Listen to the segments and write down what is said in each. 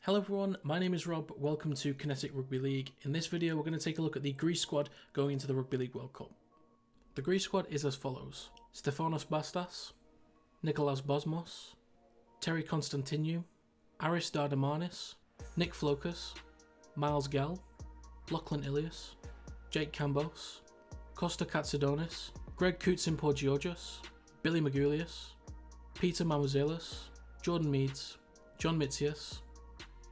Hello everyone, my name is Rob, welcome to Kinetic Rugby League. In this video we're going to take a look at the Greece squad going into the Rugby League World Cup. The Greece squad is as follows: Stefanos Bastas, Nikolaos Bosmos, Terry Constantinou, Aris Dardamanis, Nick Flokas, Miles Gall, Lachlan Ilias, Jake Cambos, Costa Katsadonis, Greg Koutsin-Porgeorgios, Billy Magoulias, Peter Mamouzelos, Jordan Meads, John Mitzias,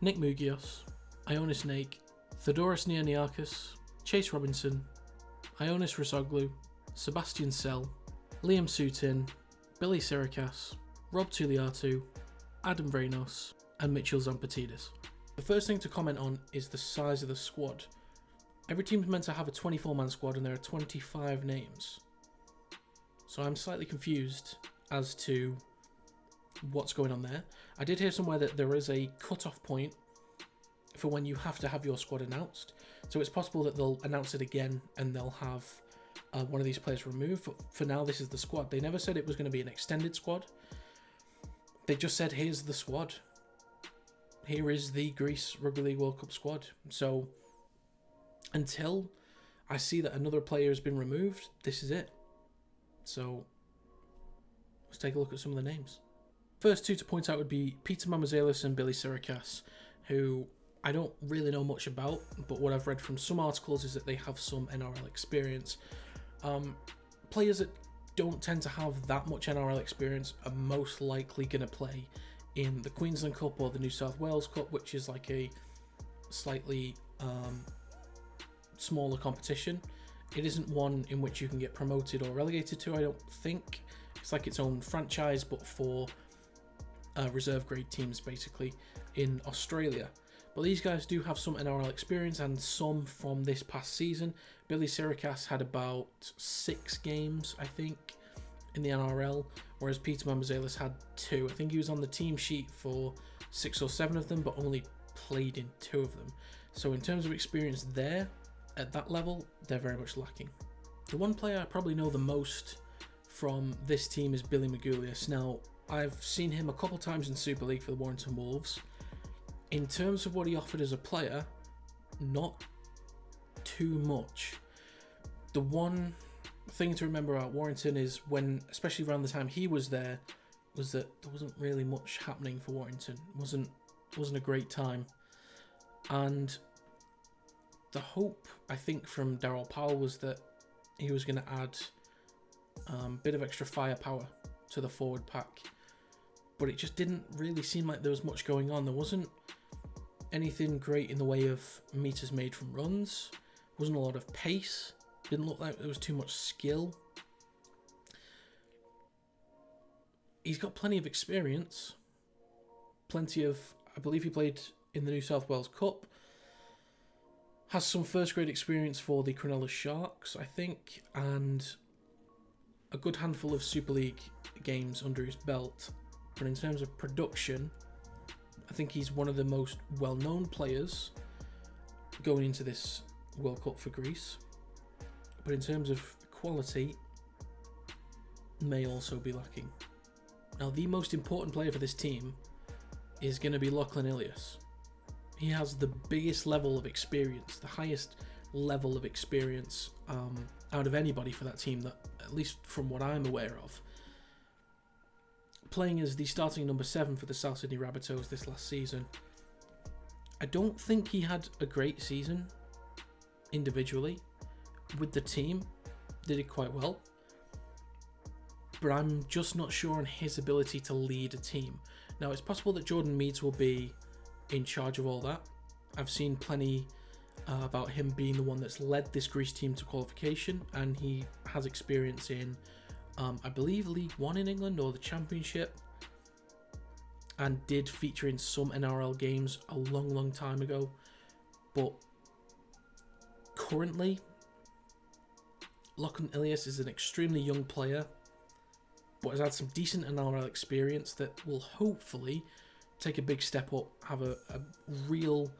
Nick Mugios, Ionis Nake, Theodoros Nianiakis, Chase Robinson, Ionis Rasoglu, Sebastian Sell, Liam Sutin, Billy Sirikas, Rob Tuliatu, Adam Vrenos, and Mitchell Zampatidis. The first thing to comment on is the size of the squad. Every team is meant to have a 24-man squad and there are 25 names. So I'm slightly confused as to what's going on there. I did hear somewhere that there is a cut-off point for when you have to have your squad announced. So it's possible that they'll announce it again and they'll have one of these players removed. But for now, this is the squad. They never said it was going to be an extended squad. They just said, here's the squad. Here is the Greece Rugby League World Cup squad. So until I see that another player has been removed, this is it. So let's take a look at some of the names. First two to point out would be Peter Mamouzelos and Billy Sirikas, who I don't really know much about, but what I've read from some articles is that they have some NRL experience. Players that don't tend to have that much NRL experience are most likely going to play in the Queensland Cup or the New South Wales Cup, which is like a slightly smaller competition. It isn't one in which you can get promoted or relegated to, I don't think. It's like its own franchise, but for reserve grade teams basically in Australia. But these guys do have some NRL experience and some from this past season. Billy Sirikas had about 6 games, I think, in the NRL, whereas Peter Mamouzelos had 2. I think he was on the team sheet for 6 or 7 of them, but only played in 2 of them. So in terms of experience there, at that level, they're very much lacking. The one player I probably know the most from this team is Billy Magoulias. Now, I've seen him a couple times in Super League for the Warrington Wolves. In terms of what he offered as a player, not too much. The one thing to remember about Warrington is when, especially around the time he was there, was that there wasn't really much happening for Warrington. It wasn't a great time. And the hope, I think, from Daryl Powell was that he was going to add a bit of extra firepower to the forward pack. But it just didn't really seem like there was much going on. There wasn't anything great in the way of meters made from runs. Wasn't a lot of pace. Didn't look like there was too much skill. He's got plenty of experience. Plenty of, I believe he played in the New South Wales Cup. Has some first grade experience for the Cronulla Sharks, I think. And a good handful of Super League games under his belt. But in terms of production, I think he's one of the most well-known players going into this World Cup for Greece. But in terms of quality, may also be lacking. Now, the most important player for this team is going to be Lachlan Ilias. He has the biggest level of experience, the highest level of experience out of anybody for that team, that at least from what I'm aware of. Playing as the starting number 7 for the South Sydney Rabbitohs this last season. I don't think he had a great season individually. With the team, did it quite well. But I'm just not sure on his ability to lead a team. Now, it's possible that Jordan Meads will be in charge of all that. I've seen plenty about him being the one that's led this Greece team to qualification, and he has experience in I believe League 1 in England or the Championship, and did feature in some NRL games a long time ago. But currently, Lachlan Ilias is an extremely young player, but has had some decent NRL experience that will hopefully take a big step up, have a real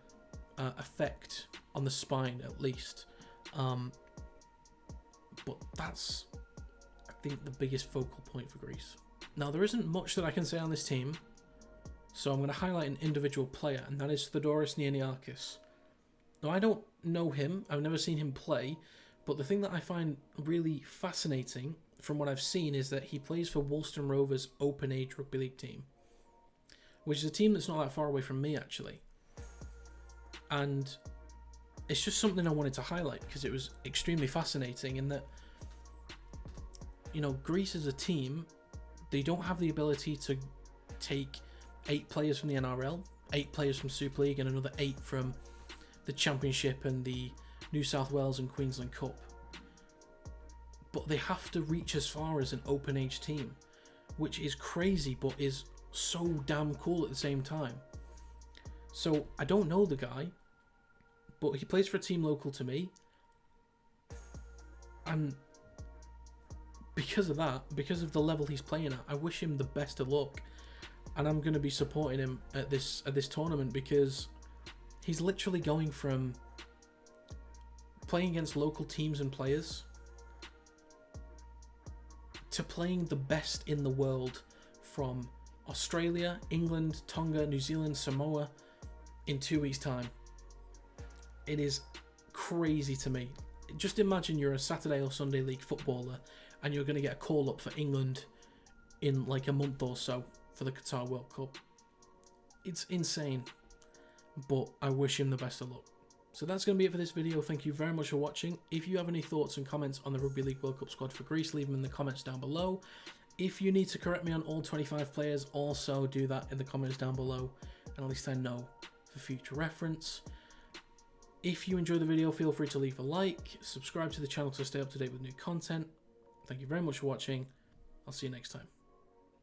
effect on the spine at least. But that's, I think, the biggest focal point for Greece. Now, there isn't much that I can say on this team, So I'm going to highlight an individual player, and that is Theodoros Nianiakis. Now, I don't know him, I've never seen him play, but the thing that I find really fascinating from what I've seen is that he plays for Woolston Rovers Open Age Rugby League team, which is a team that's not that far away from me, actually. And it's just something I wanted to highlight because it was extremely fascinating in that, you know, Greece as a team, they don't have the ability to take 8 players from the NRL, 8 players from Super League, and another 8 from the Championship and the New South Wales and Queensland Cup. But they have to reach as far as an open age team, which is crazy but is so damn cool at the same time. So I don't know the guy, but he plays for a team local to me, and because of that, because of the level he's playing at, I wish him the best of luck, and I'm going to be supporting him at this tournament because he's literally going from playing against local teams and players to playing the best in the world from Australia, England, Tonga, New Zealand, Samoa in 2 weeks' time. It is crazy to me. Just imagine you're a Saturday or Sunday league footballer and you're going to get a call up for England in like a month or so for the Qatar World Cup. It's insane, but I wish him the best of luck. So that's going to be it for this video. Thank you very much for watching. If you have any thoughts and comments on the Rugby League World Cup squad for Greece, leave them in the comments down below. If you need to correct me on all 25 players, also do that in the comments down below, and at least I know for future reference. If you enjoyed the video, feel free to leave a like, subscribe to the channel to stay up to date with new content. Thank you very much for watching. I'll see you next time.